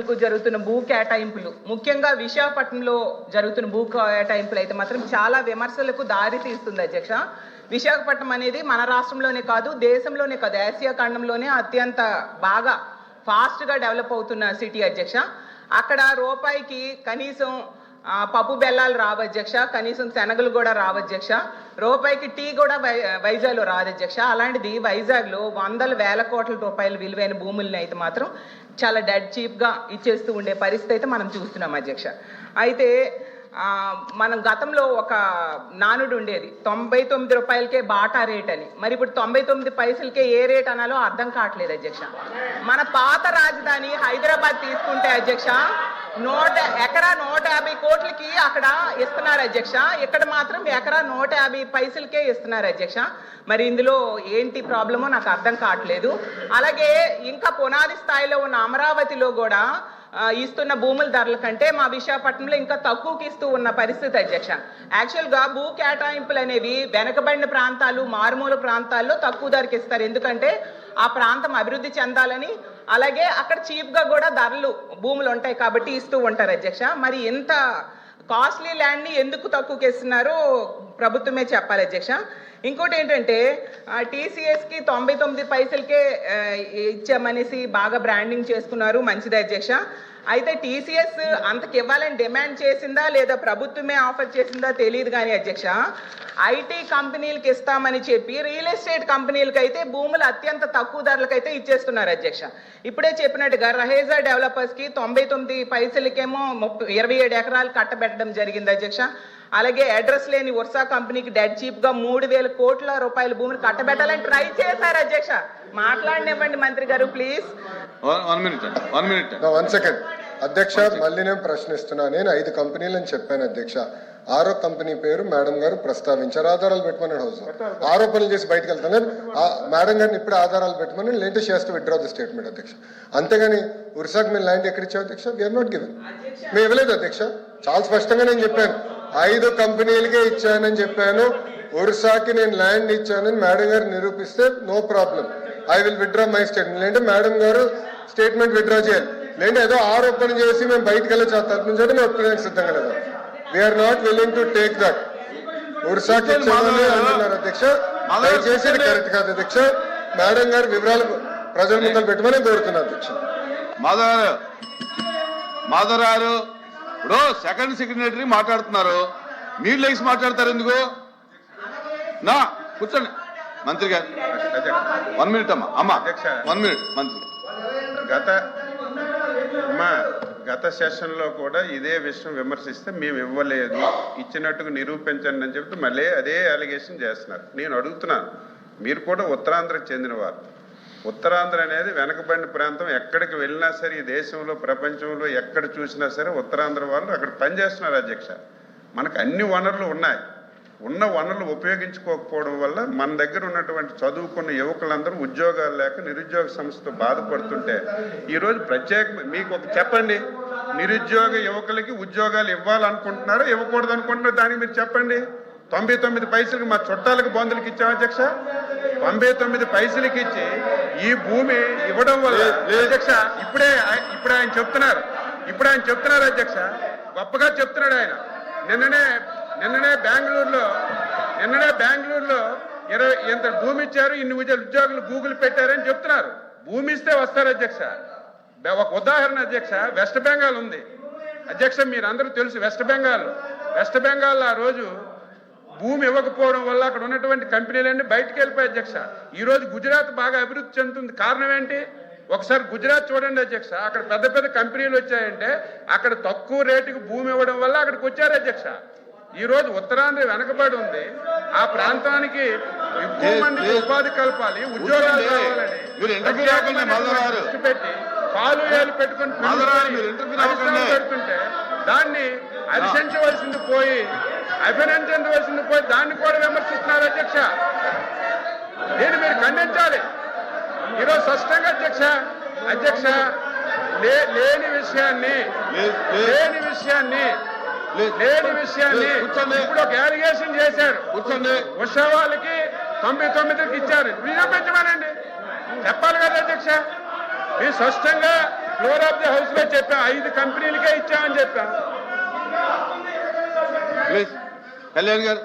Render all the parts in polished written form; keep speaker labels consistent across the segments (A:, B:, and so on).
A: రైతులకు జరుగుతున్న భూ కేటాయింపులు, ముఖ్యంగా విశాఖపట్నంలో జరుగుతున్న భూ కేటాయింపులు అయితే మాత్రం చాలా విమర్శలకు దారి తీస్తుంది అధ్యక్ష. విశాఖపట్నం అనేది మన రాష్ట్రంలోనే కాదు, దేశంలోనే కాదు, ఆసియా ఖండంలోనే అత్యంత బాగా ఫాస్ట్గా డెవలప్ అవుతున్న సిటీ అధ్యక్ష. అక్కడ రూపాయికి కనీసం పప్పు బెల్లాలు రావు అధ్యక్ష, కనీసం శనగలు కూడా రావు అధ్యక్ష, రూపాయికి టీ కూడా వైజాగ్లో రాదు అధ్యక్ష. అలాంటిది వైజాగ్లో వందల వేల కోట్ల రూపాయల విలువైన భూముల్ని అయితే మాత్రం చాలా డెడ్ చీప్గా ఇచ్చేస్తూ ఉండే పరిస్థితి అయితే మనం చూస్తున్నాం అధ్యక్ష. అయితే మనం గతంలో ఒక నానుడు ఉండేది, 99 రూపాయలకే బాటా రేట్ అని. మరి ఇప్పుడు 99 పైసలకే ఏ రేట్ అనాలో అర్థం కావట్లేదు అధ్యక్ష. మన పాత రాజధాని హైదరాబాద్ తీసుకుంటే అధ్యక్ష ఎకరా 150 కోట్లకి అక్కడ ఇస్తున్నారు అధ్యక్ష, ఇక్కడ మాత్రం ఎకరా 150 పైసలకే ఇస్తున్నారు అధ్యక్ష. మరి ఇందులో ఏంటి ప్రాబ్లమో నాకు అర్థం కావట్లేదు. అలాగే ఇంకా పునాది స్థాయిలో ఉన్న అమరావతిలో కూడా ఇస్తున్న భూముల ధరల కంటే మా విశాఖపట్నంలో ఇంకా తక్కువకి ఇస్తూ ఉన్న పరిస్థితి అధ్యక్ష. యాక్చువల్గా భూ కేటాయింపులు అనేవి వెనకబడిన ప్రాంతాలు, మారుమూల ప్రాంతాల్లో తక్కువ ధరకి ఇస్తారు, ఎందుకంటే ఆ ప్రాంతం అభివృద్ధి చెందాలని, అలాగే అక్కడ చీప్గా కూడా ధరలు భూములు ఉంటాయి కాబట్టి ఇస్తూ ఉంటారు అధ్యక్ష. మరి ఇంత కాస్ట్లీ ల్యాండ్ని ఎందుకు తక్కువకి ఇస్తున్నారో ప్రభుత్వమే చెప్పాలి అధ్యక్ష. ఇంకోటి ఏంటంటే టీసీఎస్కి 99 పైసలకే ఇచ్చామనేసి బాగా బ్రాండింగ్ చేసుకున్నారు, మంచిదే అధ్యక్ష. అయితే టీసీఎస్ అంతకి ఇవ్వాలని డిమాండ్ చేసిందా లేదా ప్రభుత్వమే ఆఫర్ చేసిందా తెలియదు కానీ అధ్యక్ష, ఐటీ కంపెనీలకు ఇస్తామని చెప్పి రియల్ ఎస్టేట్ కంపెనీలకు అయితే భూములు అత్యంత తక్కువ ధరలకైతే ఇచ్చేస్తున్నారు అధ్యక్ష. ఇప్పుడే చెప్పినట్టుగా రహేజా డెవలపర్స్కి 99 పైసలకేమో 27 ఎకరాలు కట్టబెట్టడం జరిగింది అధ్యక్ష. అలాగే అడ్రస్ లేని వర్సా కంపెనీకి డెడ్ చీప్గా 3,000 కోట్ల రూపాయల భూమిని కట్టబెట్టాలని ట్రై చేశారు అధ్యక్ష. మాట్లాడనివ్వండి మంత్రి గారు ప్లీజ్.
B: 1 సెకండ్ అధ్యక్ష, మళ్ళీ నేను ప్రశ్నిస్తున్నా. నేను 5 కంపెనీలని చెప్పాను అధ్యక్ష. 6వ కంపెనీ పేరు మేడం గారు ప్రస్తావించారు, ఆధారాలు పెట్టమని హౌస్ ఆరోపణలు చేసి బయటకు వెళ్తాను. మేడం గారిని ఇప్పుడే ఆధారాలు పెట్టమని లేటెస్ట్ చేస్తూ విత్డ్రా ది స్టేట్మెంట్ అధ్యక్ష. అంతేగాని ఉరిసాకు మేము ల్యాండ్ ఎక్కడ ఇచ్చావు అధ్యక్ష? వీఆర్ నాట్ గివెన్, మేము ఇవ్వలేదు అధ్యక్ష. చాలా స్పష్టంగా నేను చెప్పాను, 5 కంపెనీలకే ఇచ్చానని చెప్పాను. ఒరిస్సాకి నేను ల్యాండ్ ఇచ్చానని మేడం గారు నిరూపిస్తే no problem, I will withdraw my statement. లేదంటే మేడం గారు స్టేట్మెంట్ విత్డ్రా చేయాలి, లేదంటే ఏదో ఆరోపణ చేసి మేము బయటకు వెళ్ళే తరపు నుంచి మేము ఒప్పుకోవడానికి సిద్ధంగా లేదు. We are not willing to take that. ఒరిస్సాకి ఇచ్చామని అంటున్నారు అధ్యక్ష, దయచేసి కరెక్ట్ కాదు అధ్యక్ష. మేడం గారు వివరాలు ప్రజల ముందలు పెట్టమని కోరుతున్నారు అధ్యక్ష.
C: మాధవరావు ఇప్పుడు సెకండ్ సెక్రటరీ మాట్లాడుతున్నారు, మీరు లేచి మాట్లాడతారు ఎందుకు? నా కూర్చోండి మంత్రి గారు. 1 మినిట్ అమ్మా 1 మినిట్ మంత్రి.
D: గత సెషన్లో కూడా ఇదే విషయం విమర్శిస్తే మేము ఇవ్వలేదు, ఇచ్చినట్టుగా నిరూపించండి అని చెప్తే మళ్ళీ అదే అలిగేషన్ చేస్తున్నారు. నేను అడుగుతున్నాను, మీరు కూడా ఉత్తరాంధ్రకు చెందినవారు. ఉత్తరాంధ్ర అనేది వెనకబడిన ప్రాంతం, ఎక్కడికి వెళ్ళినా సరే ఈ దేశంలో ప్రపంచంలో ఎక్కడ చూసినా సరే ఉత్తరాంధ్ర వాళ్ళు అక్కడ పనిచేస్తున్నారు అధ్యక్ష. మనకు అన్ని వనరులు ఉన్నాయి, ఉన్న వనరులు ఉపయోగించుకోకపోవడం వల్ల మన దగ్గర ఉన్నటువంటి చదువుకున్న యువకులందరూ ఉద్యోగాలు లేక నిరుద్యోగ సమస్యతో బాధపడుతుంటే ఈరోజు మీకు ఒక చెప్పండి, నిరుద్యోగ యువకులకి ఉద్యోగాలు ఇవ్వాలనుకుంటున్నారో ఇవ్వకూడదు అనుకుంటున్నారో దానికి మీరు చెప్పండి. 99 పైసలకి మా చుట్టాలకు బంధువులకి ఇచ్చాం అధ్యక్ష. 99 పైసలకి ఇచ్చి ఈ భూమి ఇవ్వడం వల్ల అధ్యక్ష ఇప్పుడు ఆయన చెప్తున్నారు అధ్యక్ష, గొప్పగా చెప్తున్నాడు ఆయన. నిన్ననే బెంగళూరులో 20 ఎంత భూమి ఇచ్చారు, ఇన్ని ఉద్యోగులు గూగుల్ పెట్టారని చెప్తున్నారు. భూమి ఇస్తే వస్తారు అధ్యక్ష. ఒక ఉదాహరణ అధ్యక్ష, వెస్ట్ బెంగాల్ ఉంది అధ్యక్ష, మీరందరూ తెలుసు. వెస్ట్ బెంగాల్ ఆ రోజు భూమి ఇవ్వకపోవడం వల్ల అక్కడ ఉన్నటువంటి కంపెనీలన్నీ బయటకు వెళ్ళిపోయాయి అధ్యక్ష. ఈరోజు గుజరాత్ బాగా అభివృద్ధి చెందుతుంది. కారణం ఏంటి? ఒకసారి గుజరాత్ చూడండి అధ్యక్ష, అక్కడ పెద్ద పెద్ద కంపెనీలు వచ్చాయంటే అక్కడ తక్కువ రేటుకి భూమి ఇవ్వడం వల్ల అక్కడికి వచ్చారు అధ్యక్ష. ఈరోజు ఉత్తరాంధ్ర వెనకబడి ఉంది, ఆ ప్రాంతానికి ఎక్కువ మందికి ఉపాధి కల్పాలి, ఉద్యోగాలు కావాలని దృష్టి పెట్టి పాలు ఏలు పెట్టుకుని పెడుతుంటే దాన్ని హర్షించవలసింది పోయి అభినందించవలసింది పోయి దాన్ని కూడా విమర్శిస్తున్నారు అధ్యక్ష. దీన్ని మీరు ఖండించాలి ఈరోజు స్పష్టంగా అధ్యక్ష. లేని విషయాన్ని ఇప్పుడు ఒక అలిగేషన్ చేశారు. ఉషా వాళ్ళకి 99కి ఇచ్చారు, నిరూపించమనండి, చెప్పాలి కదా అధ్యక్ష. మీరు స్పష్టంగా ఫ్లోర్ ఆఫ్ ది హౌస్ లో చెప్పాం 5 కంపెనీలకే ఇచ్చామని చెప్పాం.
C: ప్లీజ్ కళ్యాణ్ గారు.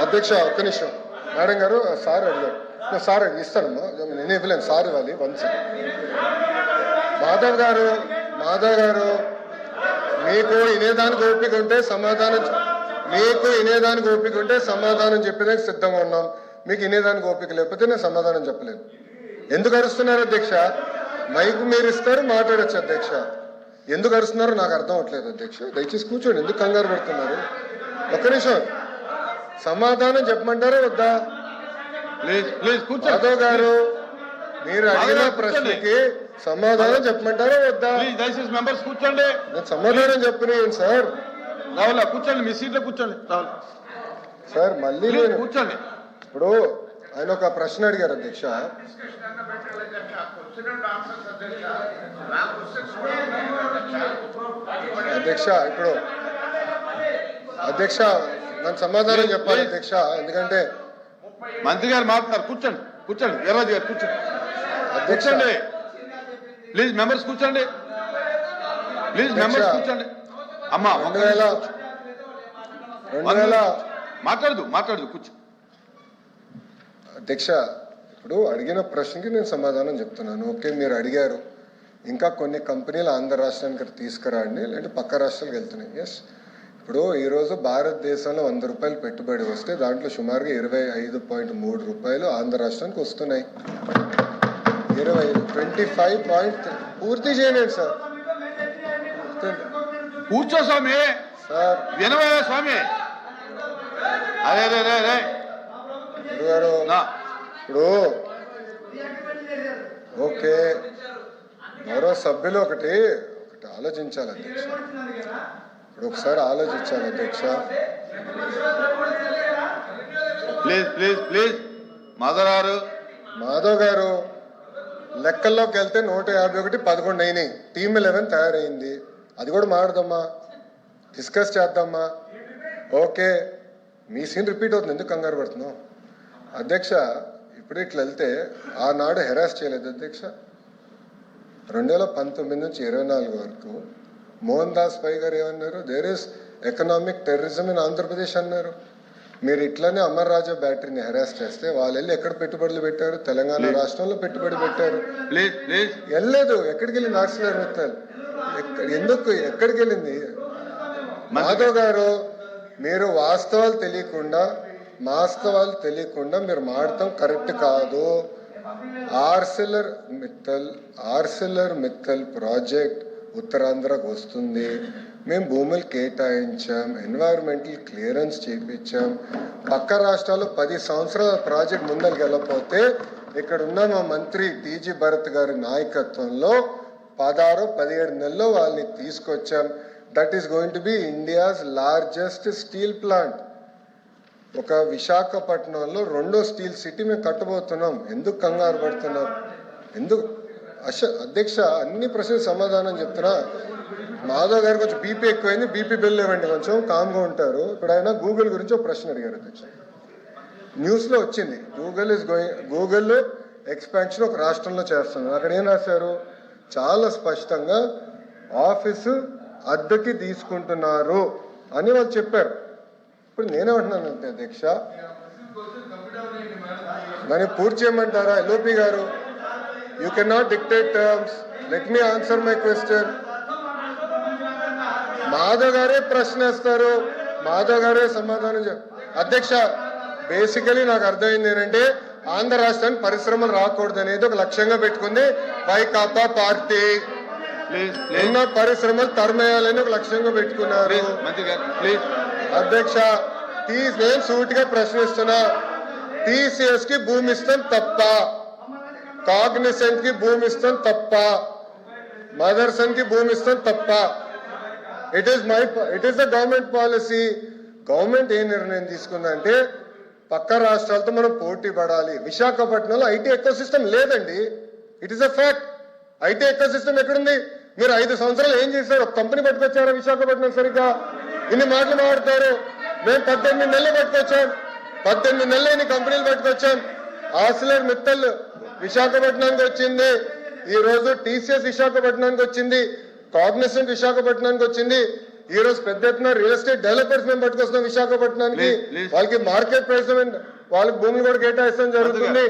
B: అధ్యక్ష ఒక్క నిమిషం. మేడం గారు సార్ అడిగారు. సార్ ఇస్తానమ్మా, నేను ఇవ్వలేను, సార్ ఇవ్వాలి. వన్స్ మాధవ్ గారు మీకు వినేదానికి ఓపిక ఉంటే సమాధానం చెప్పేదానికి సిద్ధంగా ఉన్నాం. మీకు వినేదానికి ఓపిక లేకపోతే నేను సమాధానం చెప్పలేను. ఎందుకు అరుస్తున్నారు అధ్యక్ష? మైకు మీరు ఇస్తారు, మాట్లాడచ్చు అధ్యక్ష. ఎందుకు అరుస్తున్నారో నాకు అర్థం అవట్లేదు అధ్యక్ష. దయచేసి కూర్చోండి, ఎందుకు కంగారు పెడుతున్నారు? ఒక్క నిమిషం, సమాధానం చెప్పమంటారా వద్దా?
C: ప్లీజ్ ప్లీజ్ కూర్చోండి.
B: మాధవ్ గారు మీరు అడిగిన ప్రశ్నకి సమాధానం చెప్పమంటారా వద్దా?
C: ప్లీజ్ దయచేసి మెంబర్స్ కూర్చోండి.
B: నేను సమాధానం చెప్పినాను సార్.
C: రావులా కూర్చోండి, మీ సీట్లో కూర్చోండి. రావులా
B: సార్ మళ్ళీ
C: ప్లీజ్
B: నేను
C: కూర్చోండి.
B: ఇప్పుడు ఆయన ఒక ప్రశ్న అడిగారు అధ్యక్ష. ఇప్పుడు అధ్యక్ష నన్ను సమాధానం చెప్పాలి అధ్యక్ష, ఎందుకంటే
C: మంత్రి గారు మాట్లాడతారు. కూర్చోండి కూర్చోండి, వీర్రాజు గారు కూర్చోండి.
B: అధ్యక్ష
C: కూర్చోండి ప్లీజ్, మెంబర్స్ కూర్చోండి. ప్లీజ్ మెంబర్స్ కూర్చోండి. అమ్మా
B: 2000
C: మాట్లాడదు కూర్చో.
B: అధ్యక్ష ఇప్పుడు అడిగిన ప్రశ్నకి నేను సమాధానం చెప్తున్నాను. ఓకే, మీరు అడిగారు ఇంకా కొన్ని కంపెనీలు ఆంధ్ర రాష్ట్రానికి తీసుకురండి, లేదంటే పక్క రాష్ట్రాలకు వెళ్తున్నాయి. ఎస్, ఇప్పుడు ఈరోజు భారతదేశంలో 100 రూపాయలు పెట్టుబడి వస్తే దాంట్లో సుమారుగా 25.3 రూపాయలు ఆంధ్ర రాష్ట్రానికి వస్తున్నాయి. 25 పూర్తి చేయండి సార్.
C: కూర్చో స్వామి.
B: సార్
C: వినవయ్య స్వామి. అరే రే రే రే
B: గారు
C: నా
B: ఇప్పుడు ఓకే, మరో సభ్యులు ఒకటి ఆలోచించాలి అధ్యక్ష. ఇప్పుడు ఒకసారి ఆలోచించాలి అధ్యక్ష.
C: ప్లీజ్ ప్లీజ్ ప్లీజ్
B: మాధవ్ గారు లెక్కల్లోకి వెళ్తే 151 11 అయినాయి. టీమ్ 11 తయారైంది. అది కూడా మాట్లాడదామా, డిస్కస్ చేద్దామా? ఓకే, మీ సీన్ రిపీట్ అవుతుంది, ఎందుకు కంగారు పడుతున్నావు అధ్యక్ష? ఇప్పుడు ఇట్లా వెళ్తే ఆనాడు హెరాస్ చేయలేదు అధ్యక్ష. 2019 నుంచి 24 వరకు మోహన్ దాస్ పై గారు ఏమన్నారు? There is economic terrorism in Andhra Pradesh అన్నారు. మీరు ఇట్లానే అమర్ రాజా బ్యాటరీని హెరాస్ చేస్తే వాళ్ళు వెళ్ళి ఎక్కడ పెట్టుబడులు పెట్టారు? తెలంగాణ రాష్ట్రంలో పెట్టుబడి పెట్టారు. వెళ్ళలేదు. ఎక్కడికి వెళ్ళింది ఆక్సిలర్ మిత్తల్? ఎక్కడికి వెళ్ళింది? మాధవ్ గారు మీరు వాస్తవాలు తెలియకుండా మీరు మాడటం కరెక్ట్ కాదు. ఆర్సిలర్ మిత్తల్ ప్రాజెక్ట్ ఉత్తరాంధ్రకు వస్తుంది. మేము భూములు కేటాయించాం, ఎన్వైరన్మెంటల్ క్లియరెన్స్ చేయించాం. పక్క రాష్ట్రాల్లో 10 సంవత్సరాల ప్రాజెక్ట్ ముందరికి వెళ్ళకపోతే ఇక్కడ ఉన్న మా మంత్రి టీజీ భరత్ గారి నాయకత్వంలో 16-17 నెలల్లో వాళ్ళని తీసుకొచ్చాం. That is going to be India's largest steel plant. ఒక విశాఖపట్నంలో 2వ స్టీల్ సిటీ మేము కట్టబోతున్నాం. ఎందుకు కంగారు పడుతున్నారు? ఎందుకు అధ్యక్ష? అన్ని ప్రశ్నలు సమాధానం చెప్తున్నా. మాధవ్ గారు కొంచెం బీపీ ఎక్కువైంది, బీపీ బిల్ ఇవ్వండి, కొంచెం కామ్గా ఉంటారు. ఇప్పుడు ఆయన గూగుల్ గురించి ఒక ప్రశ్న అడిగారు అధ్యక్ష. న్యూస్లో వచ్చింది, గూగుల్ ఎక్స్పాన్షన్ ఒక రాష్ట్రంలో చేస్తున్నారు. అక్కడ ఏం రాశారు? చాలా స్పష్టంగా ఆఫీసు అద్దెకి తీసుకుంటున్నారు అని వాళ్ళు చెప్పారు. ఇప్పుడు నేనేమంటున్నానంటే అధ్యక్ష, దాన్ని పూర్తి చేయమంటారా? ఎల్ఓపి గారు, you can not dictate terms. Let me answer my question. Madhav గారే ప్రశ్న వేస్తారు, మాధవ్ గారే సమాధానం అధ్యక్ష, బేసికలీ నాకు అర్థమైంది ఏంటంటే ఆంధ్ర రాష్ట్రానికి పరిశ్రమలు రాకూడదు అనేది ఒక లక్ష్యంగా పెట్టుకుంది వైకాపా పార్టీ. ఉన్న పరిశ్రమలు తరమేయాలని ఒక లక్ష్యంగా పెట్టుకున్నారు. అధ్యక్ష, నేను సూటిగా ప్రశ్నిస్తున్నా, టీసీఎస్ కి భూమి ఇస్తాం తప్ప, కాగ్నిసెంట్ కి భూమి ఇస్తాం తప్ప, మదర్సన్ కి భూమి ఇస్తాం తప్ప. It is the government policy. Government ఏ నిర్ణయం తీసుకుందంటే పక్క రాష్ట్రాలతో మనం పోటీ పడాలి. విశాఖపట్నంలో ఐటీ ఎకో సిస్టమ్ లేదండి. It is a fact. IT ecosystem ఎక్కడుంది? మీరు 5 సంవత్సరాలు ఏం చేశారు? ఒక కంపెనీ పట్టుకొచ్చారా విశాఖపట్నం? సరిగ్గా ఇన్ని మాటలు మాట్లాడతారు. మేము 18 నెలలు పట్టుకొచ్చాం, 18 నెలలు ఇన్ని కంపెనీలు పట్టుకొచ్చాం. ఆర్సిలర్ మిత్తల్ విశాఖపట్నానికి వచ్చింది. ఈ రోజు టీసీఎస్ విశాఖపట్నానికి వచ్చింది, కాగ్నిసెంట్ విశాఖపట్నానికి వచ్చింది. ఈ రోజు పెద్ద ఎత్తున రియల్ ఎస్టేట్ డెవలపర్స్ మేము పట్టుకొస్తున్నాం విశాఖపట్నానికి.
C: Please.
B: వాళ్ళకి మార్కెట్ ప్రైస్ వాళ్ళకి భూములు కూడా కేటాయిస్తాం జరుగుతుంది.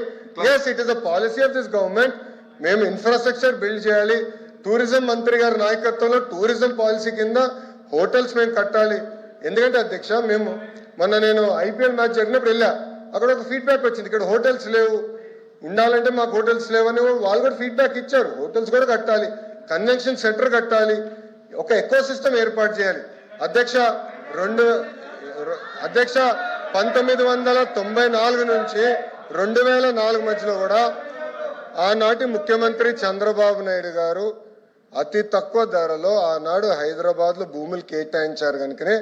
B: Yes, it is a policy of this government. మేము ఇన్ఫ్రాస్ట్రక్చర్ బిల్డ్ చేయాలి. టూరిజం మంత్రి గారి నాయకత్వంలో టూరిజం పాలసీ కింద హోటల్స్ మేము కట్టాలి. ఎందుకంటే అధ్యక్ష, మేము నేను ఐపీఎల్ మ్యాచ్ జరిగినప్పుడు వెళ్ళా, అక్కడ ఒక ఫీడ్బ్యాక్ వచ్చింది, ఇక్కడ హోటల్స్ లేవు, ఉండాలంటే మాకు హోటల్స్ లేవని వాళ్ళు కూడా ఫీడ్బ్యాక్ ఇచ్చారు. హోటల్స్ కూడా కట్టాలి, కన్వెన్షన్ సెంటర్ కట్టాలి, ఒక ఎకో సిస్టమ్ ఏర్పాటు చేయాలి. అధ్యక్ష 1994 నుంచి 2004 మధ్యలో కూడా ఆనాటి ముఖ్యమంత్రి చంద్రబాబు నాయుడు గారు అతి తక్కువ ధరలో ఆనాడు హైదరాబాద్ లో భూములు కేటాయించారు కనుకనే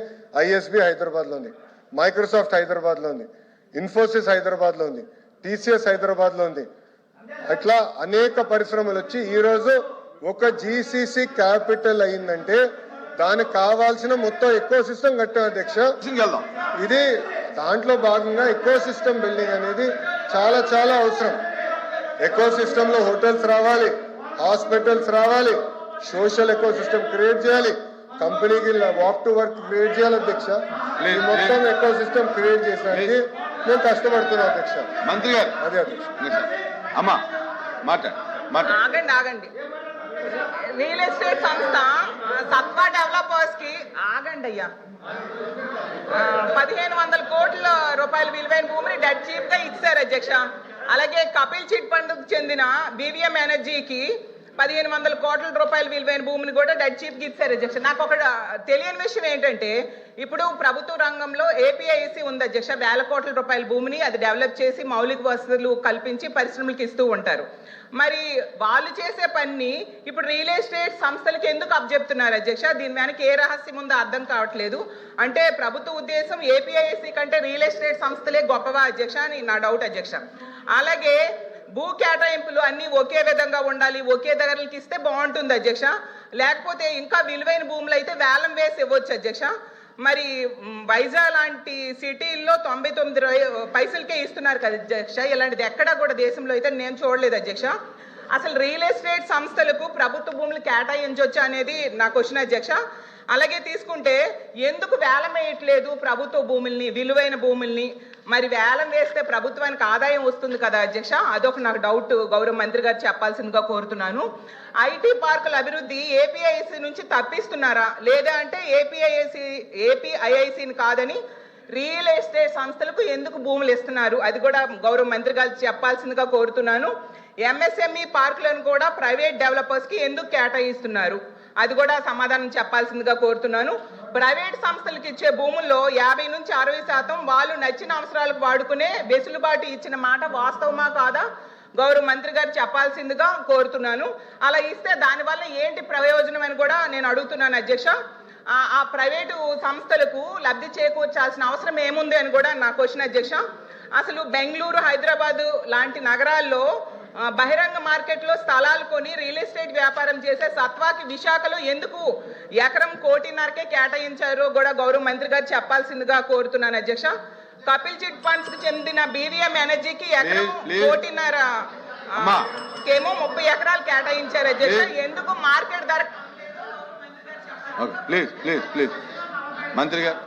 B: ఐఎస్బి హైదరాబాద్ లో ఉంది, మైక్రోసాఫ్ట్ హైదరాబాద్ లో ఉంది, ఇన్ఫోసిస్ హైదరాబాద్ లో ఉంది, టీసీఎస్ హైదరాబాద్ లో ఉంది. అట్లా అనేక పరిశ్రమలు వచ్చి ఈ రోజు ఒక జీసీసీ క్యాపిటల్ అయిందంటే దానికి కావాల్సిన మొత్తం ఎకో సిస్టమ్ కట్టాం అధ్యక్ష.
C: వెళ్దాం.
B: ఇది దాంట్లో భాగంగా ఎకో సిస్టమ్ బిల్డింగ్ అనేది చాలా చాలా అవసరం. ఎకో సిస్టమ్ లో హోటల్స్ రావాలి, హాస్పిటల్స్ రావాలి, సోషల్ ఎకో సిస్టమ్ క్రియేట్ చేయాలి, కంపెనీకి వాక్ టు వర్క్ క్రియేట్ చేయాలి అధ్యక్ష. ఈ మొత్తం ఎకో సిస్టమ్ క్రియేట్ చేయడానికి మేము కష్టపడుతున్నాం అధ్యక్ష.
C: మంత్రి గారు
B: అదే అధ్యక్ష.
C: అమ్మా
A: ఆగండి. రియల్ ఎస్టేట్ సంస్థ సత్వా డెవలపర్స్ కి అయ్యా 1500 కోట్ల రూపాయల విలువైన భూమిని డెడ్ చీప్ గా ఇచ్చారు అధ్యక్ష. అలాగే కపిల్ చిట్ ఫండ్ కు చెందిన బీవీఎం ఎనర్జీకి 1500 కోట్ల రూపాయల విలువైన భూమిని కూడా డెడ్ చీప్ కి ఇచ్చారు అధ్యక్ష. నాకు ఒక తెలియని విషయం ఏంటంటే, ఇప్పుడు ప్రభుత్వ రంగంలో ఏపీఐసి ఉంది అధ్యక్ష, వేల కోట్ల రూపాయల భూమిని అది డెవలప్ చేసి మౌలిక వసతులు కల్పించి పరిశ్రమలకు ఇస్తూ ఉంటారు. మరి వాళ్ళు చేసే పని ఇప్పుడు రియల్ ఎస్టేట్ సంస్థలకు ఎందుకు అప్పచెప్తున్నారు అధ్యక్ష? దీని వెనక ఏ రహస్యం ఉందో అర్థం కావట్లేదు. అంటే ప్రభుత్వ ఉద్దేశం ఏపీఐసి కంటే రియల్ ఎస్టేట్ సంస్థలే గొప్పవా అధ్యక్ష అని నా డౌట్ అధ్యక్ష. అలాగే భూ కేటాయింపులు అన్ని ఒకే విధంగా ఉండాలి, ఒకే ధరలకి ఇస్తే బాగుంటుంది అధ్యక్ష. లేకపోతే ఇంకా విలువైన భూములు అయితే వేలం వేసి ఇవ్వచ్చు అధ్యక్ష. మరి వైజాగ్ లాంటి సిటీల్లో 99 పైసలకే ఇస్తున్నారు కదా అధ్యక్ష. ఇలాంటిది ఎక్కడా కూడా దేశంలో అయితే నేను చూడలేదు అధ్యక్ష. అసలు రియల్ ఎస్టేట్ సంస్థలకు ప్రభుత్వ భూములు కేటాయించవచ్చు అనేది నా క్వశ్చన్ అధ్యక్ష. అలాగే తీసుకుంటే ఎందుకు వేలం వేయట్లేదు ప్రభుత్వ భూముల్ని, విలువైన భూముల్ని? మరి వేలం వేస్తే ప్రభుత్వానికి ఆదాయం వస్తుంది కదా అధ్యక్ష, అదొక నాకు డౌట్, గౌరవ మంత్రి గారు చెప్పాల్సిందిగా కోరుతున్నాను. ఐటీ పార్కుల అభివృద్ధి ఏపీఐసి నుంచి తప్పిస్తున్నారా, లేదా అంటే ఏపీఐఐసిని కాదని రియల్ ఎస్టేట్ సంస్థలకు ఎందుకు భూములు ఇస్తున్నారు, అది కూడా గౌరవ మంత్రి గారు చెప్పాల్సిందిగా కోరుతున్నాను. ఎంఎస్ఎంఈ పార్కులను కూడా ప్రైవేట్ డెవలపర్స్ కి ఎందుకు కేటాయిస్తున్నారు, అది కూడా సమాధానం చెప్పాల్సిందిగా కోరుతున్నాను. ప్రైవేట్ సంస్థలకు ఇచ్చే భూముల్లో 50 నుంచి 60% వాళ్ళు నచ్చిన అవసరాలకు వాడుకునే వెసులుబాటు ఇచ్చిన మాట వాస్తవమా కాదా గౌరవ మంత్రి గారు చెప్పాల్సిందిగా కోరుతున్నాను. అలా ఇస్తే దానివల్ల ఏంటి ప్రయోజనం అని కూడా నేను అడుగుతున్నాను అధ్యక్ష. ఆ ప్రైవేటు సంస్థలకు లబ్ధి చేకూర్చాల్సిన అవసరం ఏముంది అని కూడా నా క్వశ్చన్ అధ్యక్ష. అసలు బెంగళూరు, హైదరాబాద్ లాంటి నగరాల్లో బహిరంగ మార్కెట్లో స్థలాలు కొని రియల్ ఎస్టేట్ వ్యాపారం చేసే సత్వాకి విశాఖలో ఎందుకు ఎకరం 1.5 కేటాయించారో కూడా గౌరవ మంత్రి గారు చెప్పాల్సిందిగా కోరుతున్నాను అధ్యక్ష. కపిల్ చిట్ ఫండ్స్ కి చెందిన బీవీఎం ఎనర్జీకి ఎకరం 1.5 కేమో 30 ఎకరాలు కేటాయించారు అధ్యక్ష. ఎందుకు మార్కెట్ ధర?
C: ప్లీజ్ మంత్రి గారు.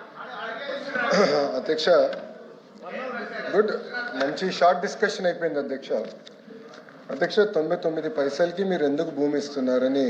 B: అధ్యక్ష, గుడ్, మంచి షార్ట్ డిస్కషన్ అయిపోయింది అధ్యక్ష. 99 పైసలకి మీరు ఎందుకు భూమి ఇస్తున్నారని